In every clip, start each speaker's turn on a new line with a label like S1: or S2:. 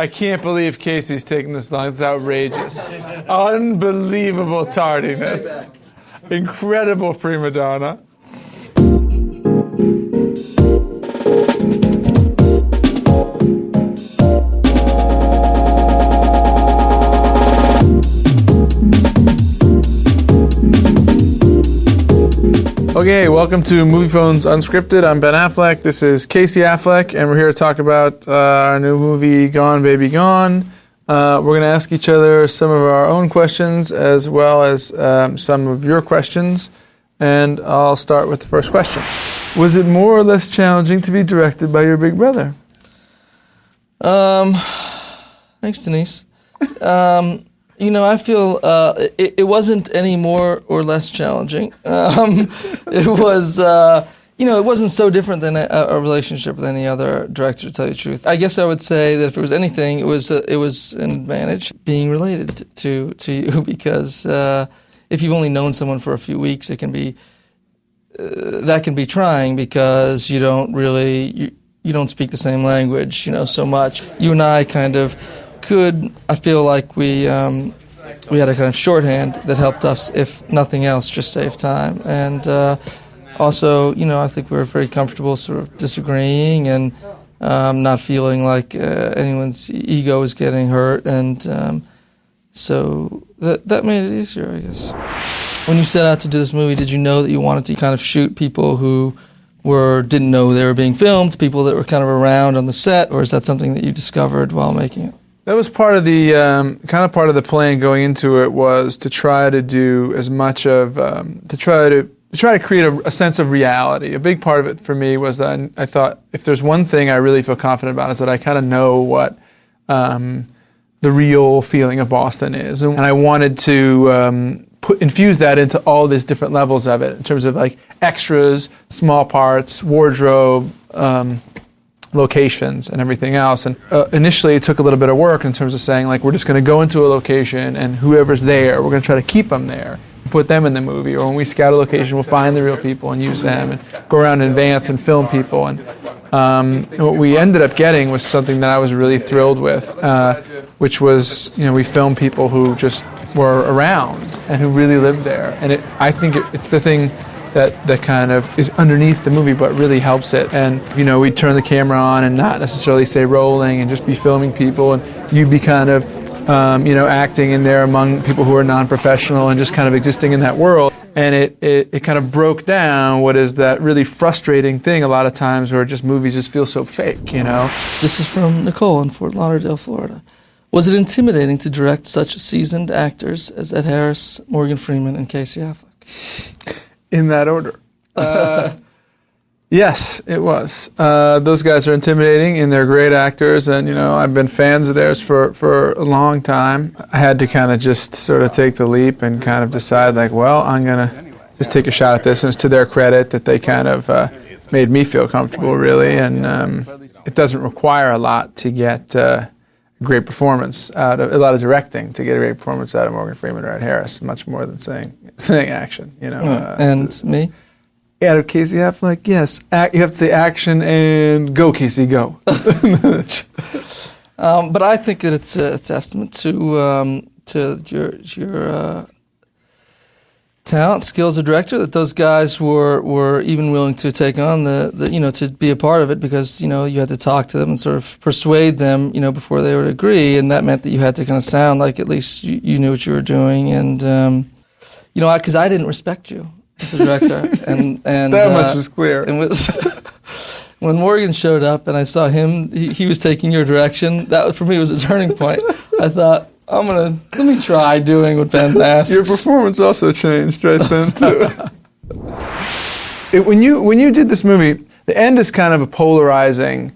S1: I can't believe Casey's taking this long. It's outrageous. Unbelievable tardiness. Incredible prima donna. Okay, welcome to Moviefone's Unscripted. I'm Ben Affleck. This is Casey Affleck, and we're here to talk about our new movie, Gone Baby Gone. We're going to ask each other some of our own questions as well as some of your questions. And I'll start with the first question. Was it more or less challenging to be directed by your big brother?
S2: Thanks, Denise. I feel it wasn't any more or less challenging. It was, it wasn't so different than a relationship with any other director, to tell you the truth. I guess I would say that if it was anything, it was an advantage being related to you, because if you've only known someone for a few weeks, it can be that can be trying, because you don't speak the same language, so much. You and I kind of I feel like we had a kind of shorthand that helped us, if nothing else, just save time. And also, I think we were very comfortable sort of disagreeing and not feeling like anyone's ego was getting hurt. And so that made it easier, I guess. When you set out to do this movie, did you know that you wanted to kind of shoot people who didn't know they were being filmed, people that were kind of around on the set, or is that something that you discovered while making it?
S1: That was part of the part of the plan going into it, was to try to do as much of to try to create a sense of reality. A big part of it for me was that I thought, if there's one thing I really feel confident about, is that I kind of know what the real feeling of Boston is, and I wanted to infuse that into all these different levels of it, in terms of like extras, small parts, wardrobe, locations, and everything else. And initially it took a little bit of work in terms of saying, like, we're just going to go into a location, and whoever's there, we're going to try to keep them there, put them in the movie. Or when we scout a location, we'll find the real people and use them, and go around in advance and film people. And what we ended up getting was something that I was really thrilled with, which was, we filmed people who just were around and who really lived there. And I think it's the thing that kind of is underneath the movie, but really helps it. And we'd turn the camera on and not necessarily say rolling, and just be filming people, and you'd be kind of acting in there among people who are non-professional and just kind of existing in that world. And it kind of broke down what is that really frustrating thing a lot of times, where just movies just feel so fake.
S2: This is from Nicole in Fort Lauderdale, Florida. Was it intimidating to direct such seasoned actors as Ed Harris, Morgan Freeman, and Casey Affleck?
S1: In that order. Yes, it was. Those guys are intimidating, and they're great actors, and I've been fans of theirs for a long time. I had to kind of just sort of take the leap and kind of decide, like, well, I'm going to just take a shot at this. And it's to their credit that they kind of made me feel comfortable, really. And it doesn't require a lot to get a great performance out of, a lot of directing to get a great performance out of Morgan Freeman or Ed Harris, much more than saying action,
S2: and me?
S1: Out of Casey Affleck, yes. You have to say action and go, Casey, go.
S2: But I think that it's a testament to your talent, skills as a director, that those guys were even willing to take on to be a part of it, because you had to talk to them and sort of persuade them before they would agree, and that meant that you had to kind of sound like at least you knew what you were doing. And because I didn't respect you as a director, and
S1: that much was clear.
S2: And when Morgan showed up and I saw him, he was taking your direction. That for me was a turning point. I thought, let me try doing what Ben asks.
S1: Your performance also changed right then too. When you did this movie, the end is kind of a polarizing.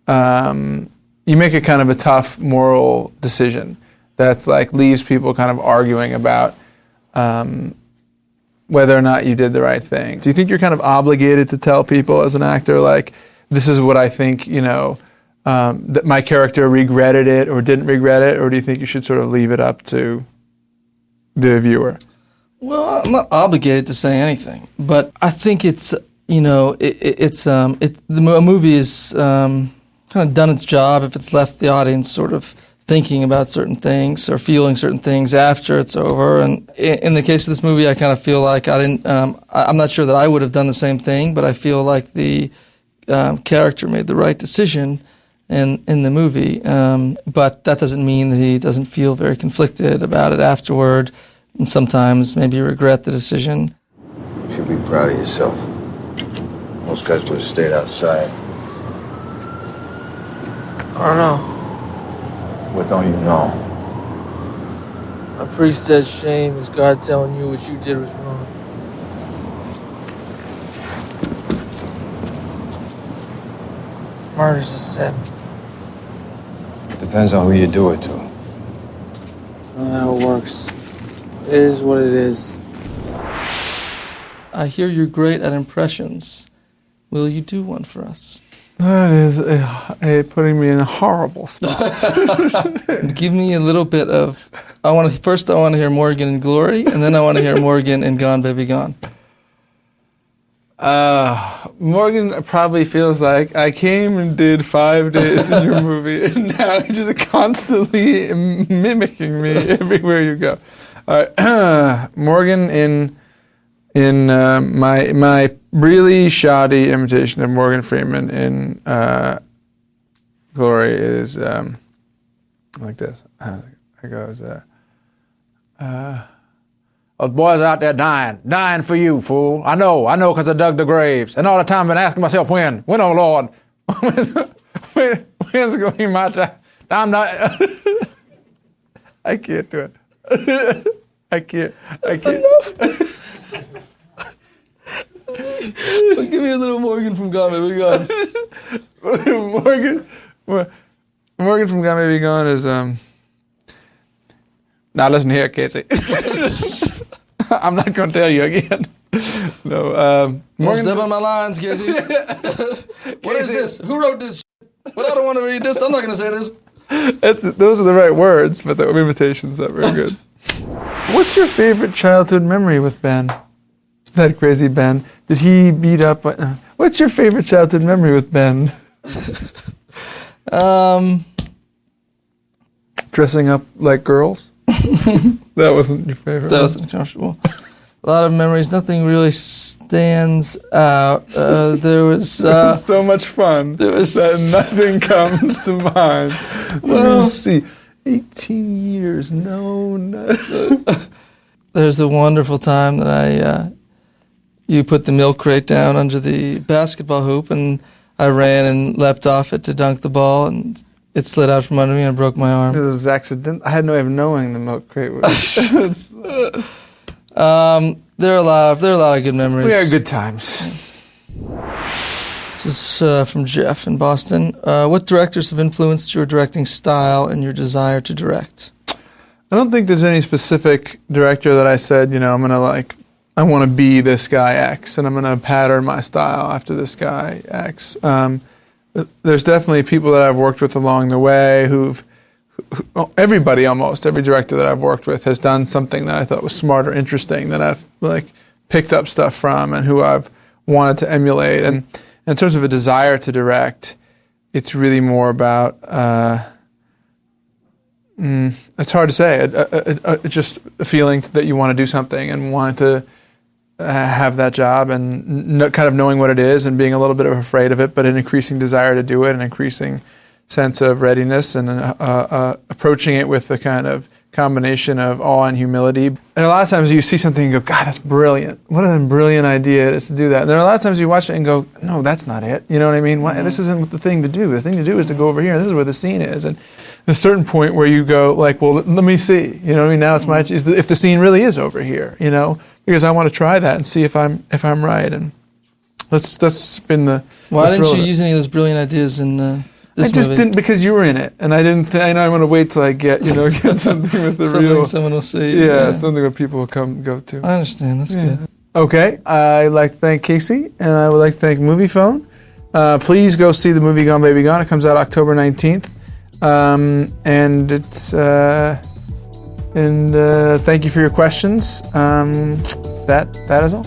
S1: You make a kind of a tough moral decision that's like leaves people kind of arguing about whether or not you did the right thing. Do you think you're kind of obligated to tell people as an actor, like, this is what I think, that my character regretted it or didn't regret it, or do you think you should sort of leave it up to the viewer?
S2: Well, I'm not obligated to say anything, but I think it's, a movie is kind of done its job if it's left the audience sort of thinking about certain things or feeling certain things after it's over. And in the case of this movie, I kind of feel like I didn't. I'm not sure that I would have done the same thing, but I feel like the character made the right decision in the movie. But that doesn't mean that he doesn't feel very conflicted about it afterward, and sometimes maybe regret the decision.
S3: You should be proud of yourself. Most guys would have stayed outside.
S4: I don't know.
S3: What don't you know?
S4: A priest says shame is God telling you what you did was wrong. Murder's a sin.
S3: Depends on who you do it to.
S4: It's not how it works. It is what it is.
S2: I hear you're great at impressions. Will you do one for us?
S1: That is putting me in a horrible spot.
S2: Give me a little bit of. I want to hear Morgan in Glory, and then I want to hear Morgan in Gone Baby Gone.
S1: Morgan probably feels like I came and did 5 days in your movie, and now you're just constantly mimicking me everywhere you go. All right, Morgan in my really shoddy imitation of Morgan Freeman in Glory is like this. It goes, those boys out there dying for you, fool. I know, because I dug the graves. And all the time I've been asking myself, when, oh Lord, when's it going to be my time? I'm not, I can't do it. I can't.
S2: Well, give me a little Morgan from Gone Baby Gone.
S1: Morgan from Gone Baby Gone is now listen here, Casey. I'm not going to tell you again. No,
S2: Morgan, step on my lines, Casey. What is this? Who wrote this? But I don't want to read this. I'm not going to say this.
S1: Those are the right words, but the imitation's not very good. What's your favorite childhood memory with Ben? Isn't that crazy, Ben? Did he beat up? What's your favorite childhood memory with Ben? Dressing up like girls? That wasn't your favorite.
S2: That wasn't comfortable. A lot of memories. Nothing really stands out. There was
S1: it was so much fun that nothing comes to mind. Well, let me see. 18 years. No.
S2: There's a wonderful time that you put the milk crate down under the basketball hoop, and I ran and leapt off it to dunk the ball, and it slid out from under me and broke my arm.
S1: It was accident. I had no way of knowing the milk crate was.
S2: There are a lot of good memories.
S1: We had good times.
S2: This is from Jeff in Boston. What directors have influenced your directing style and your desire to direct?
S1: I don't think there's any specific director that I said, I want to be this guy X, and I'm going to pattern my style after this guy X. There's definitely people that I've worked with along the way every director that I've worked with has done something that I thought was smart or interesting that I've picked up stuff from and who I've wanted to emulate. And in terms of a desire to direct, it's really more about, it's hard to say, just a feeling that you want to do something and want to have that job and kind of knowing what it is and being a little bit afraid of it, but an increasing desire to do it, an increasing sense of readiness, and approaching it with a kind of combination of awe and humility. And a lot of times you see something and go, God, that's brilliant. What a brilliant idea it is to do that. And there are a lot of times you watch it and go, no, that's not it. You know what I mean? This isn't the thing to do. The thing to do is to go over here. This is where the scene is. And a certain point where you go well, let me see. You know what I mean? Now it's if the scene really is over here, because I want to try that and see if I'm right. And that's been the
S2: Why
S1: the
S2: didn't you use any of those brilliant ideas in this
S1: I just
S2: movie?
S1: didn't, because you were in it, and I didn't. I want to wait till I get something with the
S2: something
S1: real.
S2: someone will see.
S1: Yeah, something that people will go to.
S2: I understand. That's good.
S1: Okay, I'd like to thank Casey, and I would like to thank Moviefone. Please go see the movie Gone Baby Gone. It comes out October 19th, and it's thank you for your questions. That is all.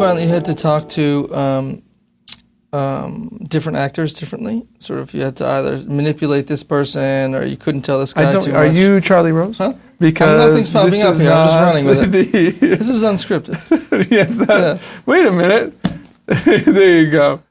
S2: find that you had to talk to different actors differently? Sort of, you had to either manipulate this person, or you couldn't tell this guy too much.
S1: Are you Charlie Rose?
S2: Huh?
S1: Because
S2: Nothing's popping up here. I'm just running with it. This is unscripted.
S1: Yes.
S2: Yeah.
S1: Wait a minute. There you go.